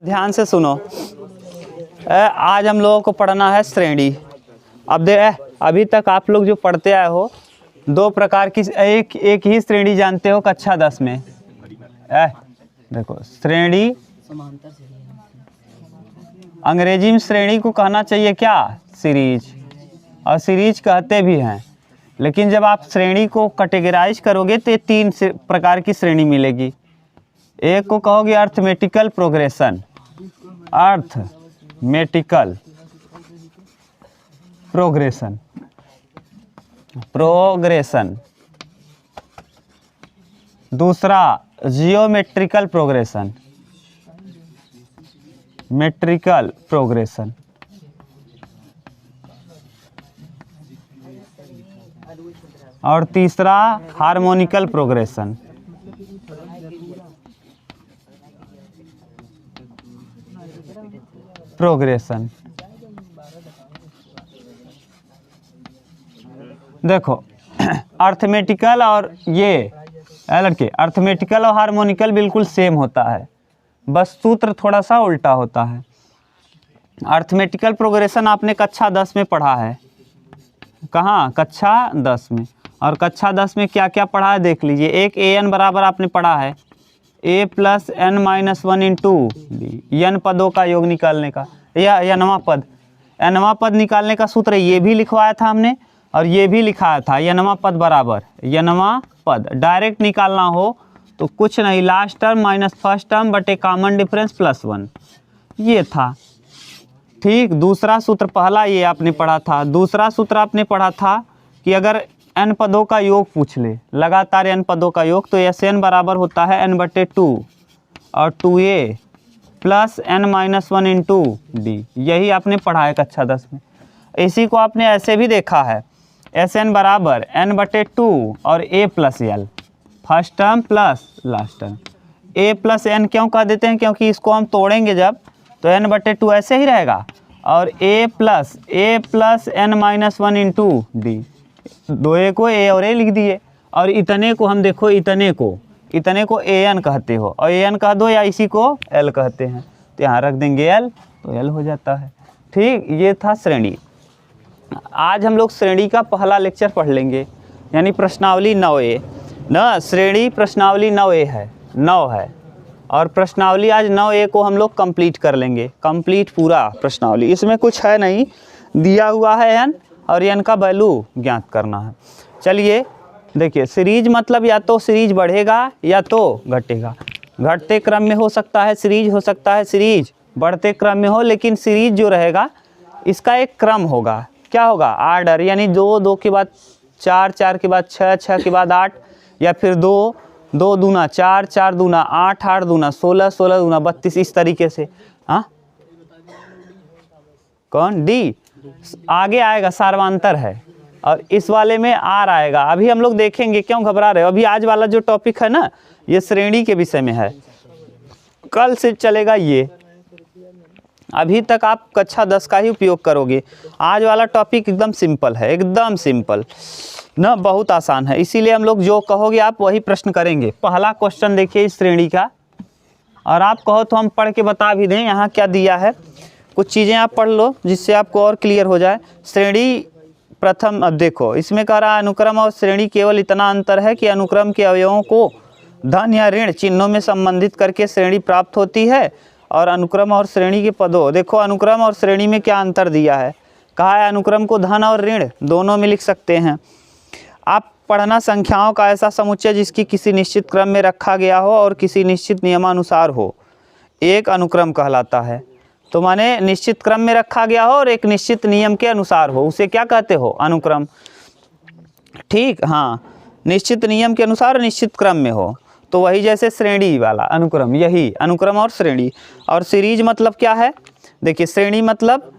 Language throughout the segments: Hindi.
ध्यान से सुनो। आज हम लोगों को पढ़ना है श्रेणी। अब अभी तक आप लोग जो पढ़ते आए हो दो प्रकार की एक ही श्रेणी जानते हो कक्षा 10 में। देखो श्रेणी, अंग्रेजी में श्रेणी को कहना चाहिए क्या, सीरीज, और सीरीज कहते भी हैं। लेकिन जब आप श्रेणी को कैटेगराइज करोगे तो ये तीन प्रकार की श्रेणी मिलेगी। एक को कहोगे अर्थमेटिकल प्रोग्रेशन, अर्थमेटिकल प्रोग्रेशन, दूसरा जियोमेट्रिकल प्रोग्रेशन, मेट्रिकल प्रोग्रेशन, और तीसरा हार्मोनिकल प्रोग्रेशन। देखो अर्थमेटिकल और ये लड़के, अर्थमेटिकल और हार्मोनिकल बिल्कुल सेम होता है, बस सूत्र थोड़ा सा उल्टा होता है। अर्थमेटिकल प्रोग्रेशन आपने कक्षा 10 में पढ़ा है। कहाँ? कक्षा 10 में। और कक्षा 10 में क्या क्या पढ़ा है देख लीजिए। एक an बराबर आपने पढ़ा है a plus n minus 1 into B, n पदों का योग निकालने का, या नवा पद, nवा पद निकालने का सूत्र ये भी लिखवाया था हमने और ये भी लिखाया था। नवा पद बराबर नवा पद डायरेक्ट निकालना हो तो कुछ नहीं, last term minus first term बटे कॉमन डिफरेंस प्लस 1, ये था। ठीक, दूसरा सूत्र पहला ये आपने पढ़ा था। दूसरा सूत्र आपने पढ़ा था कि अगर n पदों का योग पूछ ले, लगातार n पदों का योग, तो Sn बराबर होता है n बटे 2 और 2a plus n minus 1 into D. यही आपने पढ़ा है कक्षा 10 में। इसी को आपने ऐसे भी देखा है, Sn बराबर n बटे 2 और a plus l, first term plus last term. a plus n क्यों कह देते हैं? क्योंकि इसको हम तोड़ेंगे जब तो n बटे 2 ऐसे ही रहेगा और a plus n minus 1 into D. दो a को a और a लिख दिए, और इतने को हम देखो, इतने को an कहते हो, और an कह दो या इसी को l कहते हैं, तो यहाँ रख देंगे l, तो l हो जाता है। ठीक, ये था श्रेणी। आज हम लोग श्रेणी का पहला लेक्चर पढ़ लेंगे, यानी प्रश्नावली 9A ना। श्रेणी प्रश्नावली 9A है, 9 है, और प्रश्नावली आज 9A को हम लोग कंप्लीट कर लेंगे, कंप्लीट पूरा प्रश्नावली। इसमें कुछ है नहीं, दिया हुआ है n और n का वैल्यू ज्ञात करना है। चलिए देखिए, सीरीज मतलब या तो सीरीज बढ़ेगा या तो घटेगा। घटते क्रम में हो सकता है सीरीज, हो सकता है सीरीज बढ़ते क्रम में हो, लेकिन सीरीज जो रहेगा इसका एक क्रम होगा। क्या होगा? आर्डर, यानी 2, 2 के बाद 4, 4 के बाद 6, 6 के बाद 8, या फिर 2, 2 दूना 4, 4 दूना 8, 8 दूना 16, 16 दूना 32, इस तरीके से। हाँ, कौन? डी आगे आएगा, सार्वंतर है, और इस वाले में आर आएगा। अभी हम लोग देखेंगे, क्यों घबरा रहे हो? अभी आज वाला जो टॉपिक है ना, ये श्रेणी के विषय में है, कल से चलेगा ये। अभी तक आप कक्षा 10 का ही उपयोग करोगे। आज वाला टॉपिक एकदम सिंपल है, एकदम सिंपल ना, बहुत आसान है। इसीलिए हम लोग जो कहोगे आप वही प्रश्न करेंगे। पहला क्वेश्चन देखिए इस श्रेणी का, और आप कहो तो हम पढ़ के बता भी दें यहाँ क्या दिया है। कुछ चीज़ें आप पढ़ लो जिससे आपको और क्लियर हो जाए। श्रेणी प्रथम, अब देखो इसमें कह रहा है अनुक्रम और श्रेणी केवल इतना अंतर है कि अनुक्रम के अवयवों को धन या ऋण चिन्हों में संबंधित करके श्रेणी प्राप्त होती है, और अनुक्रम और श्रेणी के पदों, देखो अनुक्रम और श्रेणी में क्या अंतर दिया है। कहा है अनुक्रम को धन और ऋण दोनों में लिख सकते हैं। आप पढ़ना संख्याओं का ऐसा समुच्चय जिसकी किसी निश्चित क्रम में रखा गया हो और किसी निश्चित नियमानुसार हो, एक अनुक्रम कहलाता है। तो माने निश्चित क्रम में रखा गया हो और एक निश्चित नियम के अनुसार हो, उसे क्या कहते हो? अनुक्रम। ठीक, हाँ, निश्चित नियम के अनुसार निश्चित क्रम में हो, तो वही जैसे श्रेणी वाला अनुक्रम, यही अनुक्रम और श्रेणी। और सीरीज मतलब क्या है? देखिए श्रेणी मतलब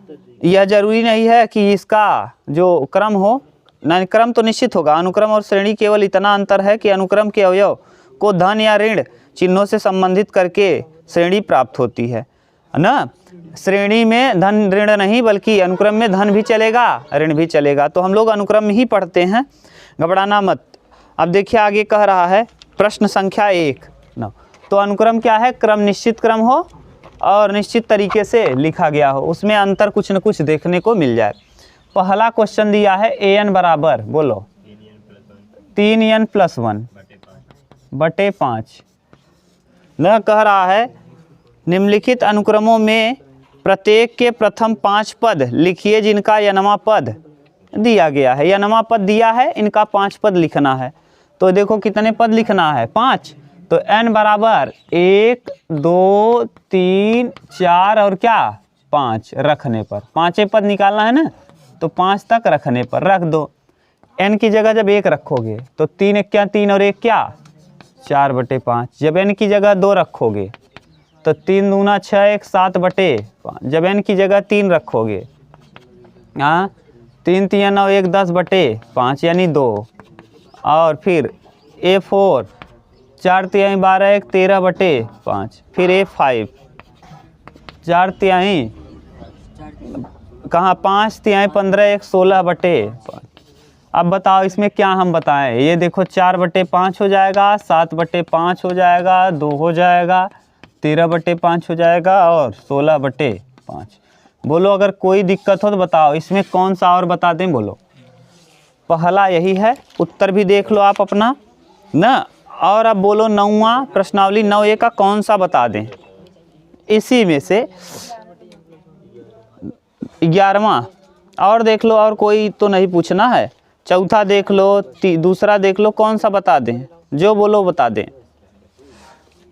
यह जरूरी नहीं है कि इसका जो क्रम हो, ना, क्रम तो निश्चित होगा। अनुक्रम और श्रेणी केवल इतना अंतर है कि अनुक्रम के अवयव को धन या ऋण चिन्हों से संबंधित करके श्रेणी प्राप्त होती है ना। श्रेणी में धन ऋण नहीं, बल्कि अनुक्रम में धन भी चलेगा ऋण भी चलेगा। तो हम लोग अनुक्रम ही पढ़ते हैं, घबराना मत। अब देखिए आगे कह रहा है प्रश्न संख्या 1 न, तो अनुक्रम क्या है? क्रम निश्चित क्रम हो और निश्चित तरीके से लिखा गया हो, उसमें अंतर कुछ न कुछ देखने को मिल जाए। पहला क्वेश्चन दिया है an बराबर बोलो 3n+1 बटे 5। न कह रहा है निम्नलिखित अनुक्रमों में प्रत्येक के प्रथम 5 पद लिखिए जिनका यनमा पद दिया गया है। यनमा पद दिया है, इनका 5 पद लिखना है। तो देखो कितने पद लिखना है 5, तो n बराबर 1 2 3 4 और क्या 5 रखने पर 5 पद निकालना है ना, तो 5 तक रखने पर रख दो। n की जगह जब 1 रखोगे तो 3 1 क्या 3 और 1 क्या 4 बटे 5। जब n की जगह 2 रखोगे तो 3 दूना 6 1 7 बटे 5। जब n की जगह 3 रखोगे 3 3 9 1 10 बटे 5 यानी 2। और फिर A4 4 तिहाई 12 1 13 बटे 5। फिर A5 4 तिहाई कहाँ 5 तिहाई 15 1 16 बटे 5। अब बताओ इसमें क्या हम बताएं, ये देखो 4 बटे 5 हो जाएगा, 7 बटे 5 हो जाएगा, 2 हो जाएगा, 13 बटे 5 हो जाएगा और 16 बटे 5। बोलो अगर कोई दिक्कत हो तो बताओ इसमें कौन सा और बता दें। बोलो पहला यही है, उत्तर भी देख लो आप अपना ना। और अब बोलो 9वां प्रश्नावली 9A का कौन सा बता दें। इसी में से 11वां और देख लो, और कोई तो नहीं पूछना है। चौथा देख लो, दूसरा देख लो, कौन सा बता दें, जो बोलो बता दें।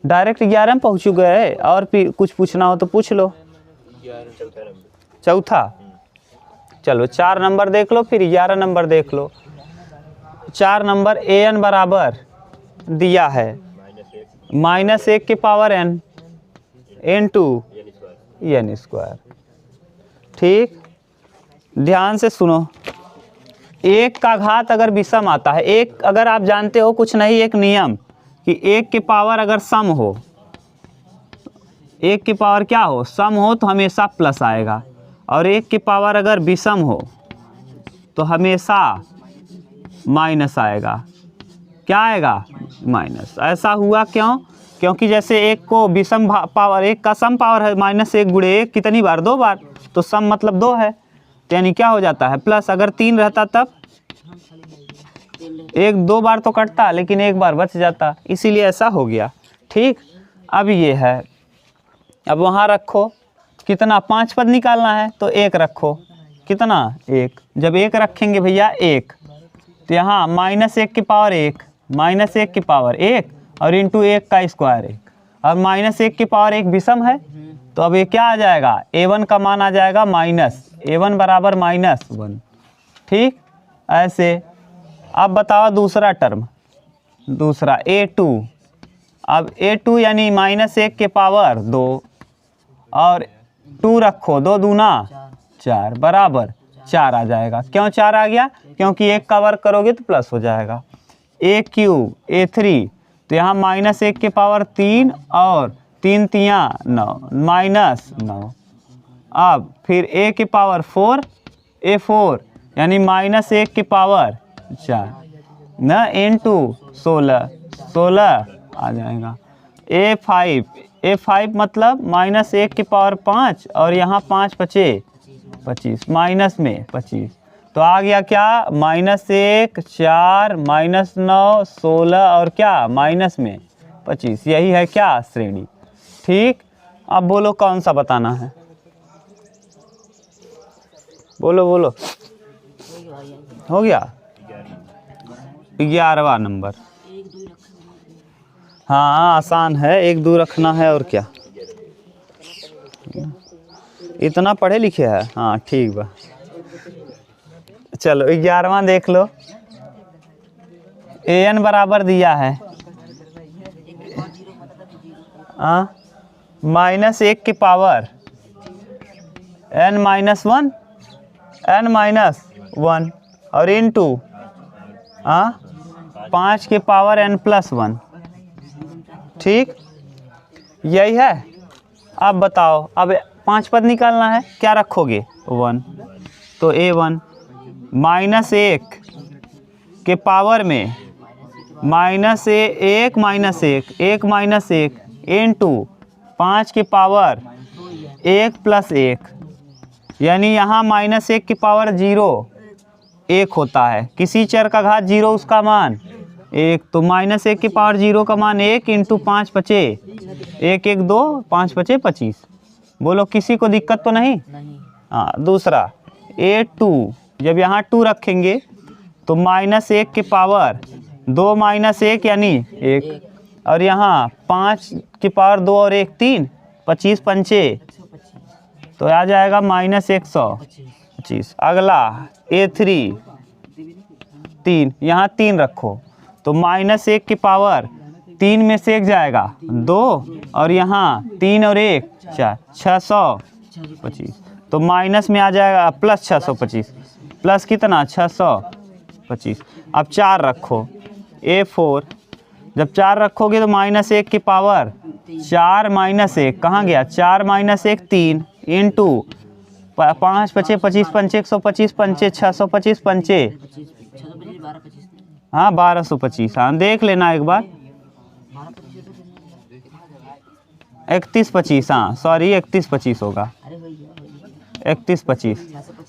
डायरेक्ट 11 में पहुँच गए और फिर कुछ पूछना हो तो पूछ लो। चौथा चलो 4 नंबर देख लो, फिर 11 नंबर देख लो। 4 नंबर an बराबर दिया है -1 के पावर n n2 n²। ठीक, ध्यान से सुनो। 1 का घात अगर विषम आता है, एक अगर आप जानते हो कुछ नहीं, एक नियम कि 1 के पावर अगर सम हो, 1 की पावर क्या हो सम हो तो हमेशा प्लस आएगा, और 1 की पावर अगर विषम हो तो हमेशा माइनस आएगा। क्या आएगा माइनस। ऐसा हुआ क्यों, क्योंकि जैसे 1 को विषम पावर, 1 का सम पावर है -1 गुणे 1 कितनी बार 2 बार, तो सम मतलब 2 है, तो यानी क्या हो जाता है प्लस। अगर 3 रहता तब 1 2 बार तो कटता लेकिन 1 बार बच जाता, इसीलिए ऐसा हो गया। ठीक, अब ये है, अब वहाँ रखो कितना 5 पद निकालना है तो 1 रखो, कितना 1। जब 1 रखेंगे भैया 1, तो यहाँ -1 की पावर 1 -1 की पावर 1 और इंटू 1 का स्क्वायर 1। अब -1 की पावर 1 विषम है, तो अब ये क्या आ जाएगा a1 का मान आ जाएगा -a1 बराबर -1। ठीक, ऐसे। अब बताओ दूसरा टर्म, दूसरा a2। अब a2 यानी -1 के पावर 2 और 2 रखो, 2 दूना 4 बराबर 4 आ जाएगा। क्यों 4 आ गया, क्योंकि 1 का वर्ग करोगे तो प्लस हो जाएगा। a3 a3 तो यहाँ -1 के पावर 3 और 3 तियाँ 9 -9। अब फिर a की पावर 4 a4 यानी -1 की पावर 4 न इंटू 16 आ जाएगा। a5 मतलब -1 की पावर 5 और यहाँ 5 बचे 25 माइनस में 25, तो आ गया क्या -1 4 -9 16 और क्या माइनस में 25। यही है क्या श्रेणी। ठीक, अब बोलो कौन सा बताना है, बोलो बोलो। हो गया 11वां नंबर। हाँ आसान है, 1 2 रखना है और क्या, इतना पढ़े लिखे है। हाँ ठीक बा, चलो 11वां देख लो। an बराबर दिया है -1 की पावर n-1 और इंटू 5 के पावर n+1। ठीक, यही है। अब बताओ, अब 5 पद निकालना है, क्या रखोगे 1, तो a1 -1 के पावर में -1 -1 इंटू 5 की पावर 1 + 1, यानी यहाँ -1 की पावर 0 1 होता है। किसी चर का घात 0 उसका मान 1, तो -1 की पावर 0 का मान 1 × 5 × 5 = 1 1 2 5 5 25। बोलो किसी को दिक्कत तो नहीं? हाँ। दूसरा A2, जब यहाँ 2 रखेंगे तो -1 की पावर 2 - 1 यानी 1, और यहाँ 5 की पावर 2 और 1 3, 25 पंचे, तो आ जाएगा -125। अगला A3 3, यहाँ 3 रखो तो -1 की पावर 3 में से 1 जाएगा 2, और यहाँ 3 और 1 4, 625, तो माइनस में आ जाएगा प्लस 625, प्लस कितना 625। अब 4 रखो A4, जब 4 रखोगे तो -1 की पावर 4 - 1 कहाँ गया, 4 - 1 3 इंटू 5 5 25 पंचे 125 पंचे 625 पंचे, हाँ 1225। हाँ देख लेना एक बार, 31 25, हाँ सॉरी 31 25 होगा, 31 25,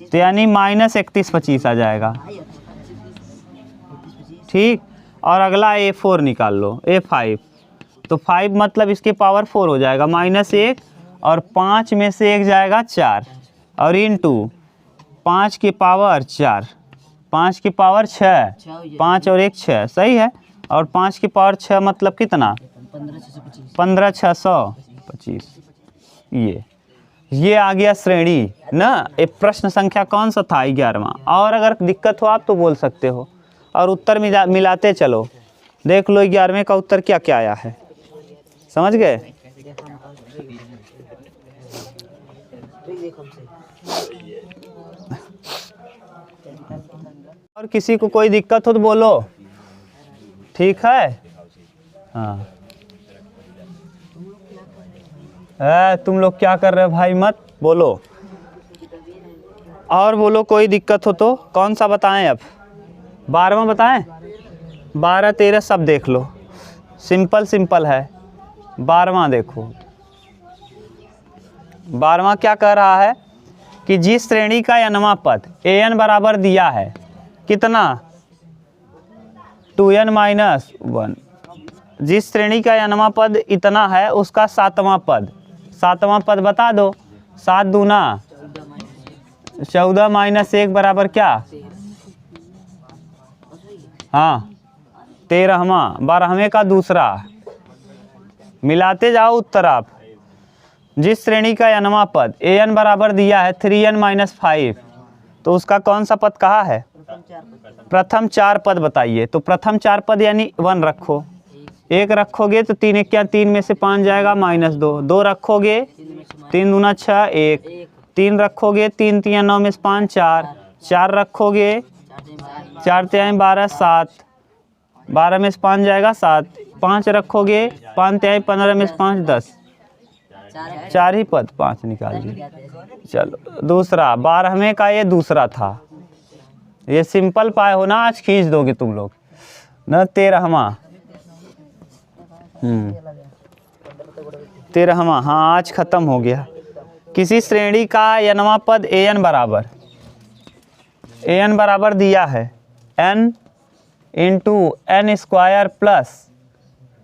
तो यानी -31 25 आ जाएगा। ठीक। और अगला A4 निकाल लो, A5, तो 5 मतलब इसके पावर 4 हो जाएगा, -1 और 5 में से 1 जाएगा 4, और इंटू 5 की पावर 4, 5 की पावर 6, 5 और 1 6, सही है। और 5 की पावर 6 मतलब कितना, 15 625। ये आ गया श्रेणी ना। एक प्रश्न संख्या कौन सा था, 11वां। और अगर दिक्कत हो आप तो बोल सकते हो, और उत्तर मिलाते चलो। देख लो 11वें का उत्तर क्या क्या आया है, समझ गए। और किसी को कोई दिक्कत हो तो बोलो, ठीक है। हाँ तुम लोग क्या कर रहे हो भाई, मत बोलो। और बोलो कोई दिक्कत हो तो। कौन सा बताएं अब, 12वां बताएं, 12 13 सब देख लो, सिंपल सिंपल है। 12वां देखो, 12वां क्या कह रहा है कि जिस श्रेणी का nवां पद an बराबर दिया है कितना, 2n - 1, जिस श्रेणी का nवां पद इतना है उसका 7वां पद, 7वां पद बता दो। 7 दूना 14 - 1 बराबर क्या, हाँ 13वां, 12वें का दूसरा। मिलाते जाओ उत्तर आप। जिस श्रेणी का nवां पद an बराबर दिया है 3n - 5, तो उसका कौन सा पद कहा है, प्रथम 4 पद बताइए। तो प्रथम 4 पद यानी 1 रखो, 1 रखोगे तो 3 1 3 में से 5 जाएगा -2, 2 रखोगे 3 दूना 6 1, 3 रखोगे 3 3 9 में से 5 4, 4 रखोगे 4 3 12 7, 12 में से 5 जाएगा 7, 5 रखोगे 5 3 15 में से 5 10, 4 ही पद 5 निकाल दिए। चलो दूसरा 12वें का ये दूसरा था, ये सिंपल पाए हो ना, आज खींच दोगे तुम लोग ना। 13वां 13वां, हाँ आज खत्म हो गया। किसी श्रेणी का nवां पद an बराबर दिया है n into n square plus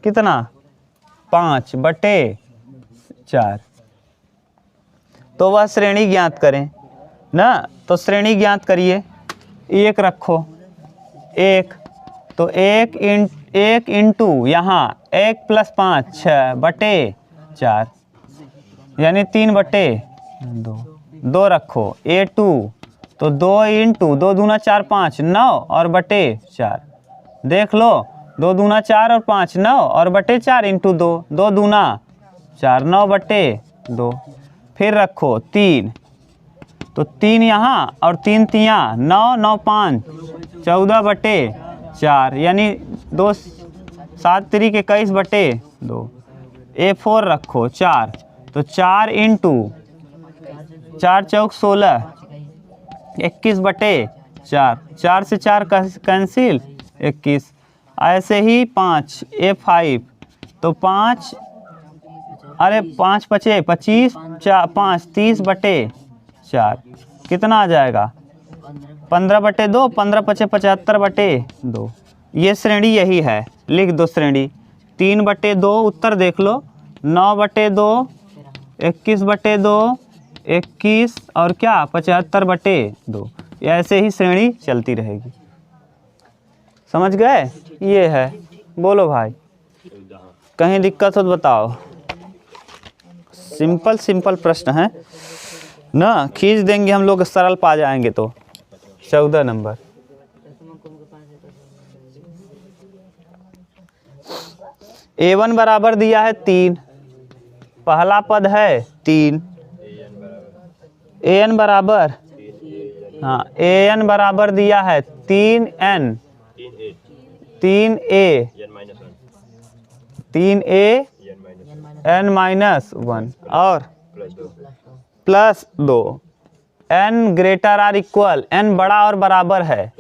कितना 5/4, तो वह श्रेणी ज्ञात करें ना। तो श्रेणी ज्ञात करिए, 1 रखो 1, तो 1 इंटू यहाँ 1 + 5 6/4, यानी 3/2, 2 रखो A2, तो 2 इंटू 2 दूना 4 5 9 और बटे 4, देख लो 2 दूना 4 और 5 9 और बटे 4 इंटू 2, 2 दूना 4 9/2, फिर रखो 3, तो 3 यहाँ और 3 तियाँ 9 9 5 14/4, यानी 2 7 3 21/2। A4 रखो 4, तो 4 इंटू 4 चौक 16 21/4, 4 से 4 कैंसिल 21। ऐसे ही 5 A5, तो 5 अरे 5 पचे 25, 5 30/4 कितना आ जाएगा 15/2, 15 पचे 75/2। ये श्रेणी यही है, लिख दो श्रेणी। 3/2 उत्तर देख लो, 9/2, 21/2, 21 और क्या 75/2। ऐसे ही श्रेणी चलती रहेगी। समझ गए? ये है। बोलो भाई, कहीं दिक्कत हो तो बताओ। सिंपल सिंपल प्रश्न है ना, खींच देंगे हम लोग, सरल पा जाएंगे। तो 14 नंबर, A1 बराबर दिया है 3, पहला पद है 3, AN बराबर, हाँ AN बराबर दिया है 3N, 3A, 3A N-1 और +2। N greater or equal, N बड़ा और बराबर है,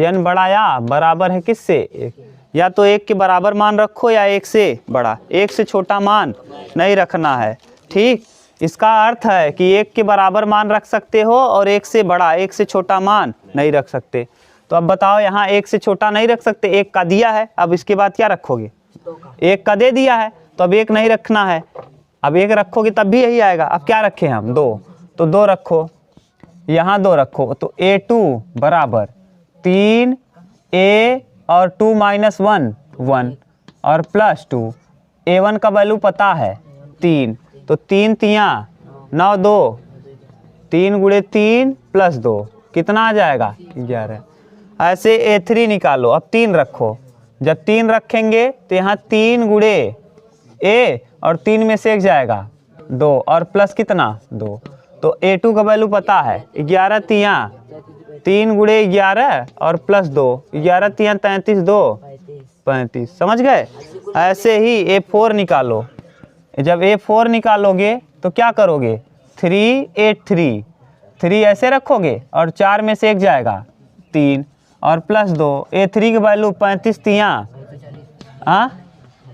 N बड़ा या बराबर है किससे? 1। या तो 1 के बराबर मान रखो या 1 से बड़ा, 1 से छोटा मान नहीं रखना है। ठीक, इसका अर्थ है कि 1 के बराबर मान रख सकते हो और 1 से बड़ा, 1 से छोटा मान नहीं रख सकते। तो अब बताओ, यहाँ 1 से छोटा नहीं रख सकते, 1 का दिया है, अब इसके बाद क्या रखोगे? 1 का दे दिया है तो अब 1 नहीं रखना है, अब 1 रखोगे तब भी यही आएगा। अब क्या रखें हम? 2, तो 2 रखो, यहाँ 2 रखो। तो A2 बराबर 3A और 2 - 1 1 और +2। A1 का वैल्यू पता है 3, तो 3 तियाँ 9, 2, 3 × 3 + 2 कितना आ जाएगा? 11। ऐसे A3 निकालो, अब 3 रखो। जब 3 रखेंगे तो यहाँ 3 × A और 3 में से 1 जाएगा 2 और प्लस कितना 2। तो A2 का वैल्यू पता है 11 तियाँ 3 × 11 और +2, 11 तियाँ 33, 2 35। समझ गए? ऐसे ही A4 निकालो। जब A4 निकालोगे तो क्या करोगे? 3 8 3, 3 ऐसे रखोगे और 4 में से 1 जाएगा 3 और +2। A3 की वैल्यू 35 तियाँ, हाँ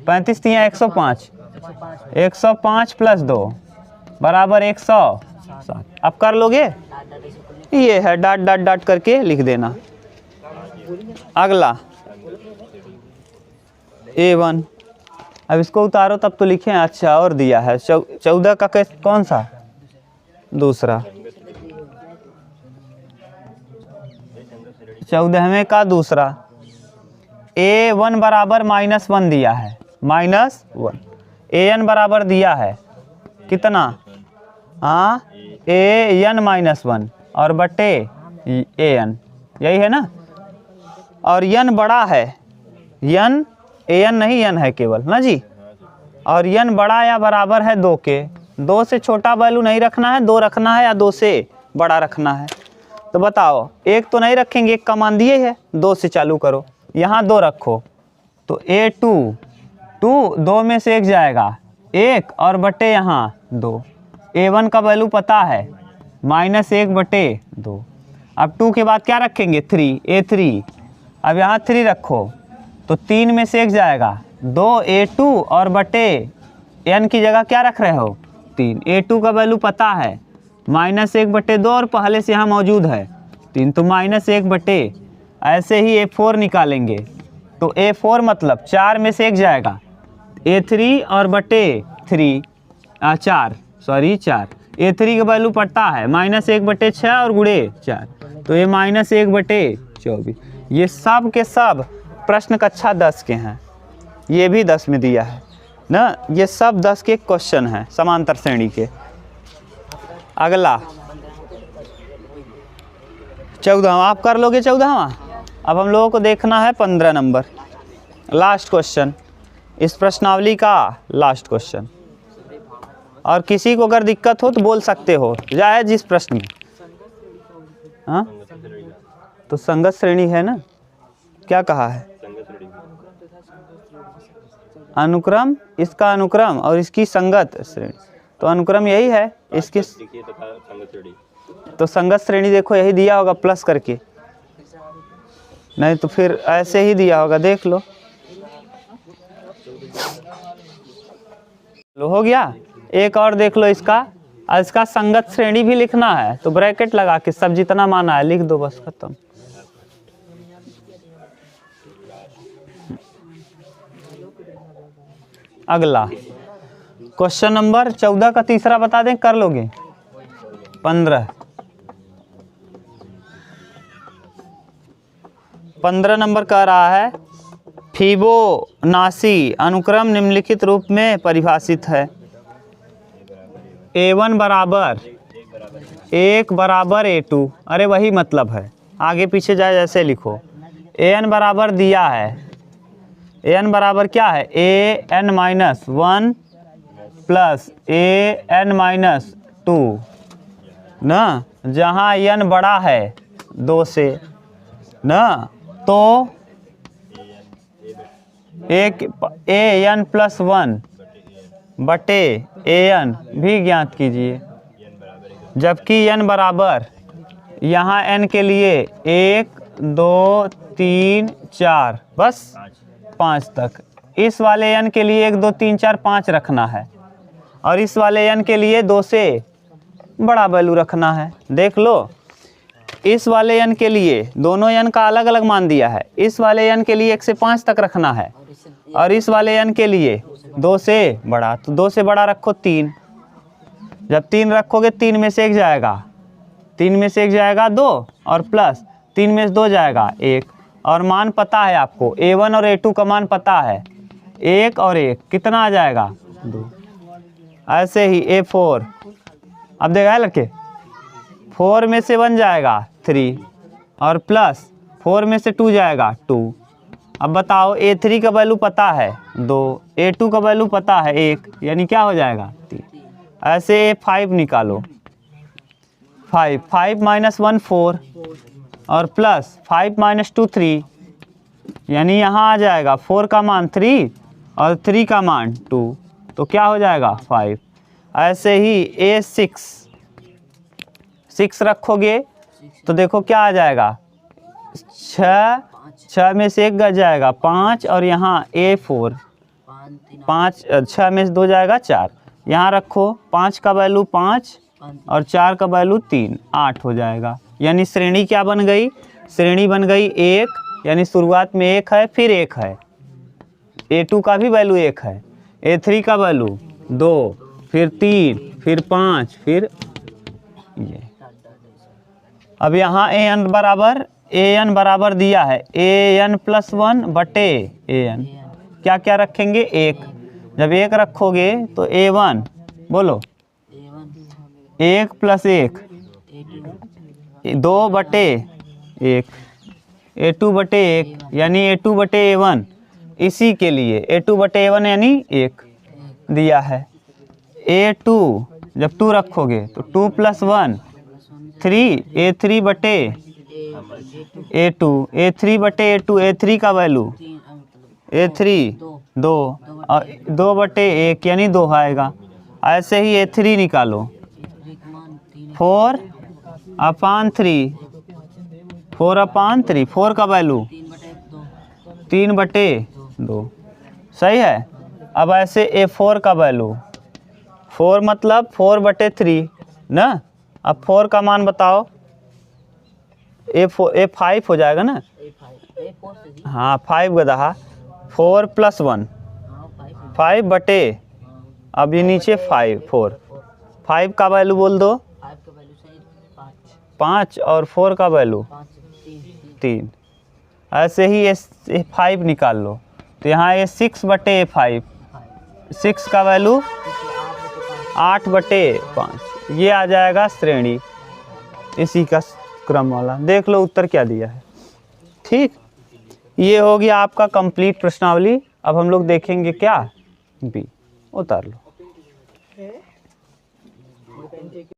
35 तियाँ 105, 105 + 2 बराबर 107। अब कर लोगे? ये है, डाट डाट डाट करके लिख देना। अगला A1, अब इसको उतारो तब तो लिखें। अच्छा, और दिया है 14 का कौन सा? दूसरा, 14वें का दूसरा। A1 बराबर -1 दिया है, -1। AN बराबर दिया है कितना? हाँ AN -1 और बटे AN, यही है ना। और N बड़ा है, N AN नहीं, N है केवल ना जी। और N बड़ा या बराबर है 2 के, 2 से छोटा वैल्यू नहीं रखना है, 2 रखना है या 2 से बड़ा रखना है। तो बताओ, 1 तो नहीं रखेंगे, 1 का मान दिए है, 2 से चालू करो। यहाँ 2 रखो तो A2 2 में से 1 जाएगा 1 और बटे यहाँ 2। A1 का वैल्यू पता है -1/2। अब 2 के बाद क्या रखेंगे? 3, A3। अब यहाँ 3 रखो तो 3 में से 1 जाएगा 2 A2 और बटे N की जगह क्या रख रहे हो? 3। A2 का वैल्यू पता है -1/2 और पहले से यहाँ मौजूद है 3, तो -1/। ऐसे ही A4 निकालेंगे तो A4 मतलब 4 में से 1 जाएगा A3 और बटे 3 4 A3 का वैल्यू पड़ता है -1/6 और गुणे 4, तो ये -1/24। ये सब के सब प्रश्न कक्षा 10 के हैं, ये भी 10 में दिया है ना। ये सब 10 के क्वेश्चन हैं समांतर श्रेणी के। अगला 14वां, आप कर लोगे 14वां। अब हम लोगों को देखना है 15 नंबर, लास्ट क्वेश्चन, इस प्रश्नावली का लास्ट क्वेश्चन। और किसी को अगर दिक्कत हो तो बोल सकते हो, जाए जिस प्रश्न में। हाँ तो संगत श्रेणी है ना, क्या कहा है? अनुक्रम, इसका अनुक्रम और इसकी संगत श्रेणी, तो अनुक्रम यही है इसकी। तो संगत श्रेणी देखो यही दिया होगा प्लस करके, नहीं तो फिर ऐसे ही दिया होगा, देख लो। लो हो गया। एक और देख लो इसका, और इसका संगत श्रेणी भी लिखना है तो ब्रैकेट लगा के सब जितना माना है लिख दो, बस खत्म। अगला क्वेश्चन नंबर 14 का तीसरा बता दें, कर लोगे? 15 नंबर कह रहा है फिबोनाची अनुक्रम निम्नलिखित रूप में परिभाषित है। A1 बराबर 1 बराबर A2, अरे वही मतलब है, आगे पीछे जाए जैसे लिखो। An बराबर दिया है, An बराबर क्या है? An-1 प्लस An-2 ना, जहाँ n बड़ा है 2 से ना, तो एक An+1 बटे An भी ज्ञात कीजिए। जबकि n बराबर यहाँ n के लिए 1 2 3 4 बस 5 तक, इस वाले n के लिए 1 2 3 4 5 रखना है, और इस वाले n के लिए 2 से बड़ा वैल्यू रखना है। देख लो, इस वाले n के लिए दोनों n का अलग अलग मान दिया है, इस वाले n के लिए 1 से 5 तक रखना है, और इस वाले n के लिए 2 से बड़ा, तो 2 से बड़ा रखो 3। जब 3 रखोगे 3 में से 1 जाएगा, 3 में से 1 जाएगा 2, और प्लस 3 में से 2 जाएगा 1, और मान पता है आपको, A1 और A2 का मान पता है, 1 और 1 कितना आ जाएगा? 2। ऐसे ही A4, अब देखा लड़के, 4 में से 1 जाएगा 3, और प्लस 4 में से 2 जाएगा 2। अब बताओ, A3 का वैल्यू पता है 2, A2 का वैल्यू पता है 1, यानी क्या हो जाएगा? 3। ऐसे A5 निकालो, 5 -1 4, और प्लस 5 - 2 3, यानी यहाँ आ जाएगा 4 का मान 3 और 3 का मान 2, तो क्या हो जाएगा? 5। ऐसे ही A6 6 रखोगे तो देखो क्या आ जाएगा? 6 में से 1 गज जाएगा 5, और यहाँ A4 5, 6 में से 2 जाएगा 4, यहाँ रखो 5 का वैल्यू 5 और 4 का वैल्यू 3, 8 हो जाएगा। यानी श्रेणी क्या बन गई? श्रेणी बन गई 1, यानी शुरुआत में 1 है फिर 1 है, A2 का भी वैल्यू 1 है, A3 का वैल्यू 2, फिर 3, फिर 5, फिर ये। अब यहाँ An बराबर दिया है An+1 बटे An, क्या क्या रखेंगे? 1। जब 1 रखोगे तो A1 बोलो 1 + 1 2 बटे 1, A2 बटे 1 यानी A2 बटे A1, इसी के लिए A2 बटे A1 यानी 1 दिया है। A2 जब 2 रखोगे तो 2 + 1 3, A3 बटे A2, A3 बटे A2, A3 का वैल्यू A3 2, और 2 बटे 1 यानी 2 आएगा। ऐसे ही A3 निकालो, 4/3, 4/3, 4 का वैल्यू 3 बटे 2, सही है। अब ऐसे A4 का वैल्यू 4 मतलब 4 बटे 3 ना, अब 4 का मान बताओ, A5 हो जाएगा ना, हाँ 5 गधा, 4 + 1 5 बटे, अब ये नीचे 5 का वैल्यू बोल दो 5, और 4 का वैल्यू 3। ऐसे ही A5 निकाल लो, तो यहाँ ये 6 बटे A5, 6 का वैल्यू 8 बटे 5, ये आ जाएगा श्रेणी इसी का क्रम वाला। देख लो उत्तर क्या दिया है। ठीक, ये हो गया आपका कंप्लीट प्रश्नावली। अब हम लोग देखेंगे क्या? बी, उतार लो।